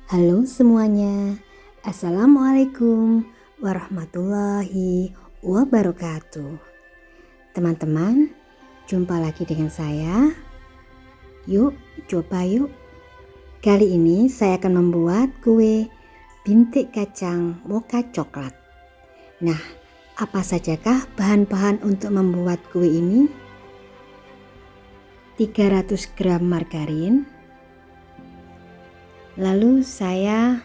Halo semuanya, Assalamualaikum warahmatullahi wabarakatuh. Teman-teman, jumpa lagi dengan saya. Yuk, coba yuk. Kali ini saya akan membuat kue bintik kacang mocha coklat. Nah, apa sajakah bahan-bahan untuk membuat kue ini? 300 gram margarin. Lalu saya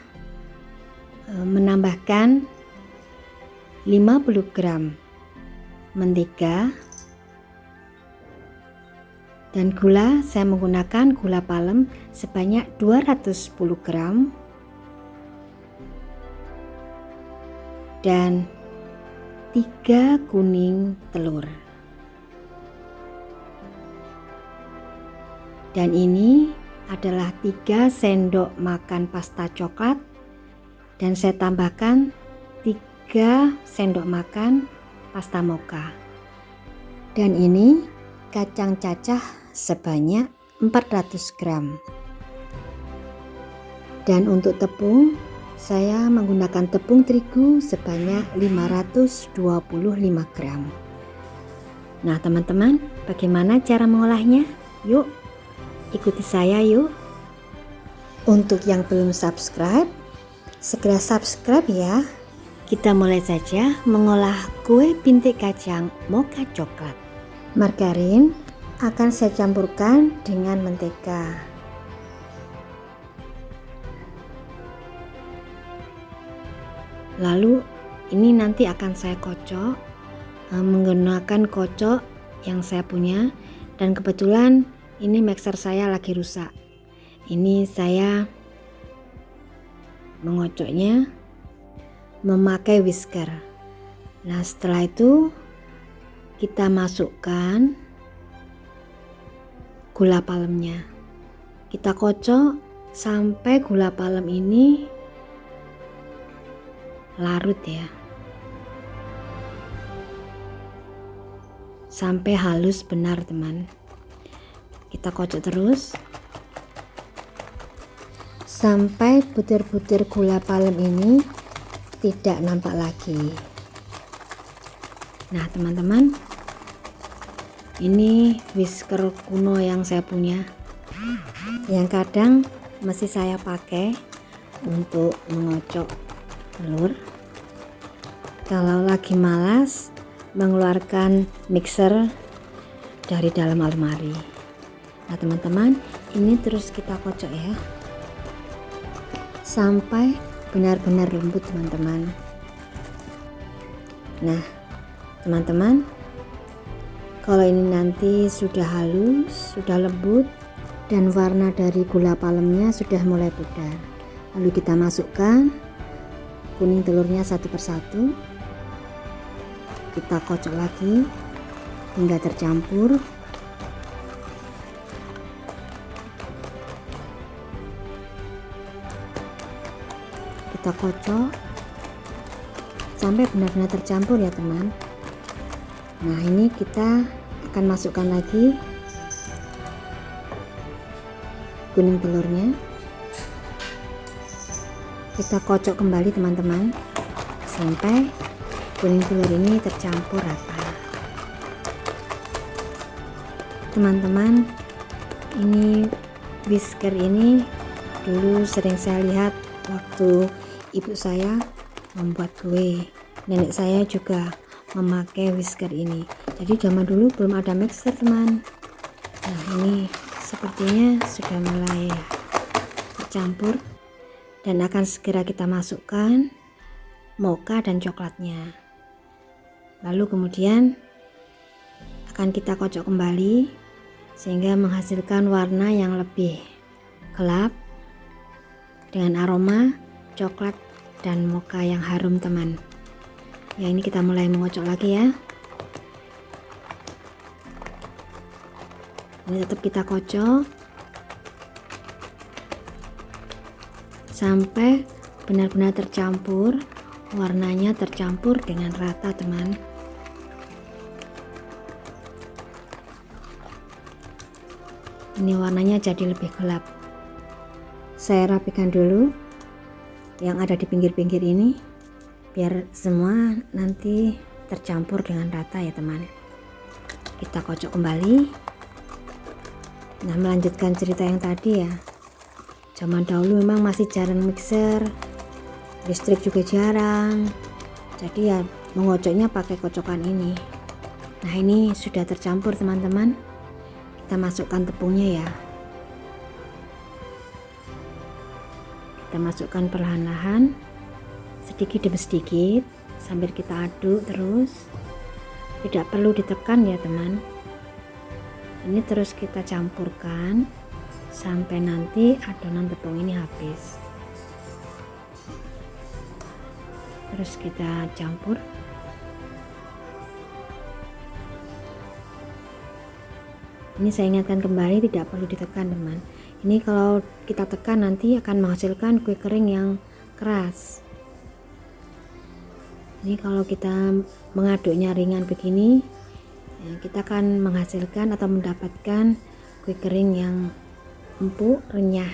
menambahkan 50 gram mentega dan gula. Saya menggunakan gula palem sebanyak 210 gram dan 3 kuning telur. Dan ini adalah 3 sendok makan pasta coklat dan saya tambahkan 3 sendok makan pasta mocha. Dan ini kacang cacah sebanyak 400 gram. Dan untuk tepung, saya menggunakan tepung terigu sebanyak 525 gram. Nah teman-teman, bagaimana cara mengolahnya? Yuk, ikuti saya yuk. Untuk yang belum subscribe, segera subscribe ya. Kita mulai saja mengolah kue bintik kacang mocha coklat. Margarin akan saya campurkan dengan mentega. Lalu ini nanti akan saya kocok menggunakan kocok yang saya punya, dan kebetulan ini mixer saya lagi rusak. Ini saya mengocoknya memakai whisker. Nah setelah itu kita masukkan gula palemnya. Kita kocok sampai gula palem ini larut ya, sampai halus benar teman. Kita kocok terus sampai butir-butir gula palem ini tidak nampak lagi. Nah teman-teman, ini whisker kuno yang saya punya, yang kadang masih saya pakai untuk mengocok telur kalau lagi malas mengeluarkan mixer dari dalam almari. Nah teman-teman, ini terus kita kocok ya sampai benar-benar lembut teman-teman. Nah teman-teman, kalau ini nanti sudah halus, sudah lembut, dan warna dari gula palemnya sudah mulai pudar, lalu kita masukkan kuning telurnya satu persatu. Kita kocok lagi hingga tercampur. Kita kocok sampai benar-benar tercampur ya teman. Nah ini kita akan masukkan lagi kuning telurnya. Kita kocok kembali teman-teman sampai kuning telur ini tercampur rata. Teman-teman, ini whisker ini dulu sering saya lihat waktu ibu saya membuat kue. Nenek saya juga memakai whisker ini. Jadi zaman dulu belum ada mixer teman. Nah ini sepertinya sudah mulai tercampur dan akan segera kita masukkan mocha dan coklatnya. Lalu kemudian akan kita kocok kembali sehingga menghasilkan warna yang lebih gelap dengan aroma coklat dan mocha yang harum teman. Ya ini kita mulai mengocok lagi ya. Ini tetap kita kocok sampai benar-benar tercampur, warnanya tercampur dengan rata teman. Ini warnanya jadi lebih gelap. Saya rapikan dulu yang ada di pinggir-pinggir ini biar semua nanti tercampur dengan rata ya teman. Kita kocok kembali. Nah, melanjutkan cerita yang tadi ya, zaman dahulu memang masih jarang mixer, listrik juga jarang, jadi ya mengocoknya pakai kocokan ini. Nah, ini sudah tercampur teman-teman. Kita masukkan tepungnya ya. Kita masukkan perlahan-lahan, sedikit demi sedikit, sambil kita aduk terus. Tidak perlu ditekan ya teman. Ini terus kita campurkan sampai nanti adonan tepung ini habis. Terus kita campur. Ini saya ingatkan kembali, tidak perlu ditekan teman. Ini kalau kita tekan nanti akan menghasilkan kue kering yang keras. Ini kalau kita mengaduknya ringan begini ya, kita akan menghasilkan atau mendapatkan kue kering yang empuk, renyah,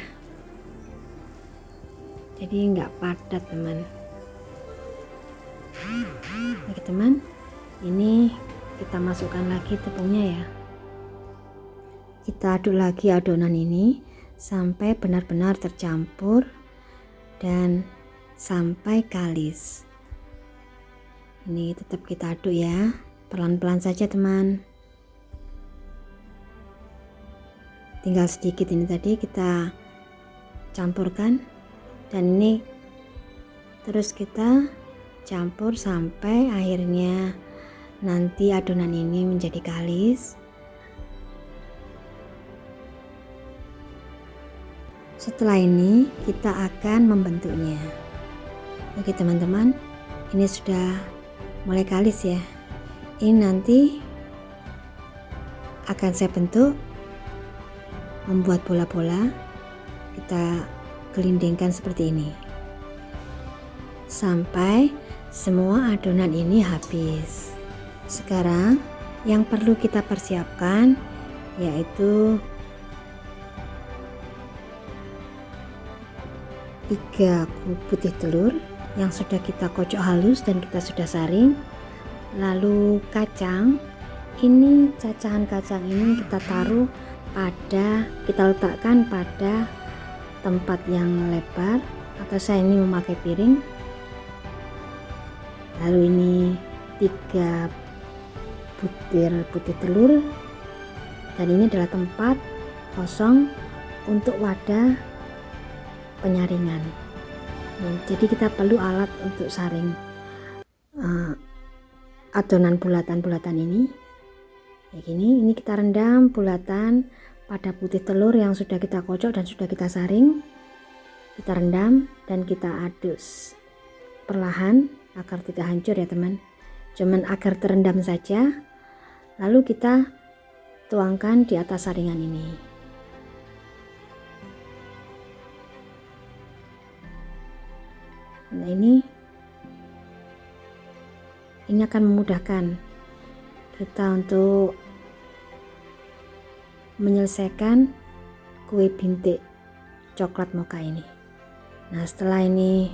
jadi enggak padat teman. Oke teman, ini kita masukkan lagi tepungnya ya. Kita aduk lagi adonan ini sampai benar-benar tercampur dan sampai kalis. Ini tetap kita aduk ya, pelan-pelan saja teman. Tinggal sedikit ini tadi kita campurkan, dan ini terus kita campur sampai akhirnya nanti adonan ini menjadi kalis. Setelah ini kita akan membentuknya. Oke teman-teman, ini sudah mulai kalis ya. Ini nanti akan saya bentuk, membuat bola-bola. Kita gelindingkan seperti ini sampai semua adonan ini habis. Sekarang yang perlu kita persiapkan yaitu 3 kup putih telur yang sudah kita kocok halus dan kita sudah saring. Lalu kacang, ini cacahan kacang ini kita taruh kita letakkan pada tempat yang lebar, atau saya ini memakai piring. Lalu ini 3 butir putih telur, dan ini adalah tempat kosong untuk wadah penyaringan. Jadi kita perlu alat untuk saring adonan bulatan-bulatan ini kayak gini. Ini kita rendam bulatan pada putih telur yang sudah kita kocok dan sudah kita saring. Kita rendam dan kita aduk perlahan agar tidak hancur ya teman, cuman agar terendam saja. Lalu kita tuangkan di atas saringan ini. Nah, ini akan memudahkan kita untuk menyelesaikan kue bintik coklat mocha ini. Nah, setelah ini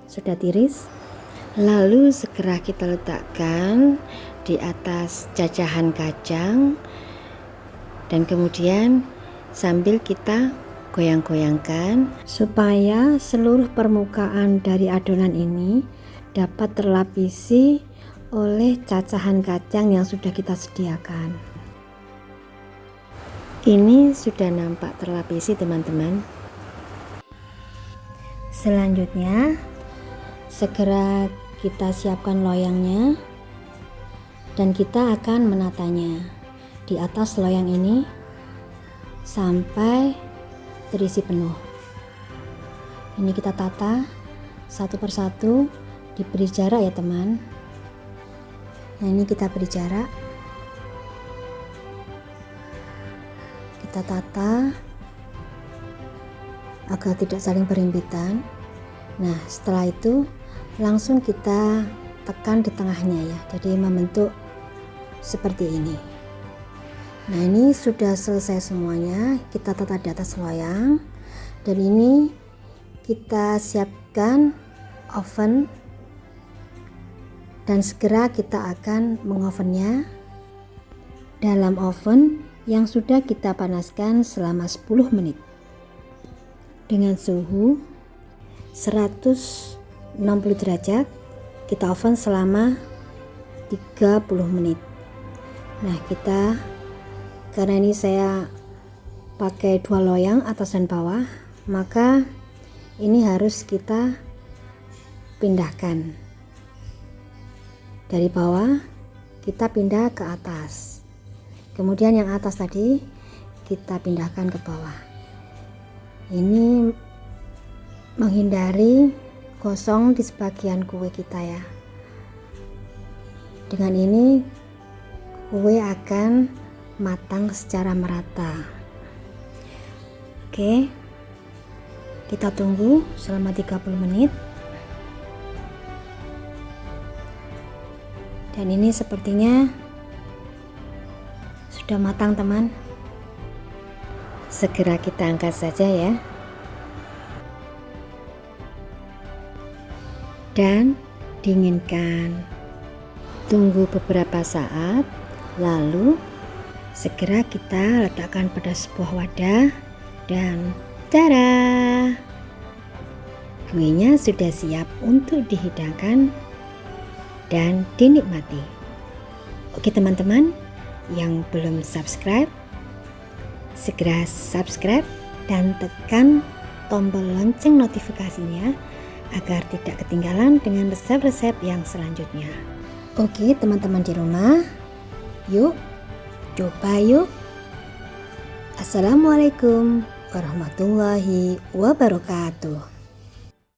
sudah tiris, lalu segera kita letakkan di atas cacahan kacang, dan kemudian sambil kita goyang-goyangkan supaya seluruh permukaan dari adonan ini dapat terlapisi oleh cacahan kacang yang sudah kita sediakan. Ini sudah nampak terlapisi teman-teman. Selanjutnya segera kita siapkan loyangnya dan kita akan menatanya di atas loyang ini sampai terisi penuh. Ini kita tata satu persatu, diberi jarak ya teman. Nah, ini kita beri jarak, kita tata agar tidak saling berhimpitan. Nah, setelah itu langsung kita tekan di tengahnya ya, jadi membentuk seperti ini. Nah, ini sudah selesai semuanya, kita tata di atas loyang, dan ini kita siapkan oven dan segera kita akan mengovennya dalam oven yang sudah kita panaskan selama 10 menit dengan suhu 160 derajat. Kita oven selama 30 menit. Nah, karena ini saya pakai 2 loyang atas dan bawah, maka ini harus kita pindahkan dari bawah, kita pindah ke atas, kemudian yang atas tadi kita pindahkan ke bawah. Ini menghindari gosong di sebagian kue kita ya. Dengan ini kue akan matang secara merata. Oke, kita tunggu selama 30 menit. Dan ini sepertinya sudah matang, teman. Segera kita angkat saja ya. Dan dinginkan. Tunggu beberapa saat, lalu segera kita letakkan pada sebuah wadah dan tada! Kuenya sudah siap untuk dihidangkan dan dinikmati. Oke teman-teman yang belum subscribe, segera subscribe dan tekan tombol lonceng notifikasinya agar tidak ketinggalan dengan resep-resep yang selanjutnya. Oke teman-teman di rumah, yuk coba yuk. Assalamualaikum warahmatullahi wabarakatuh.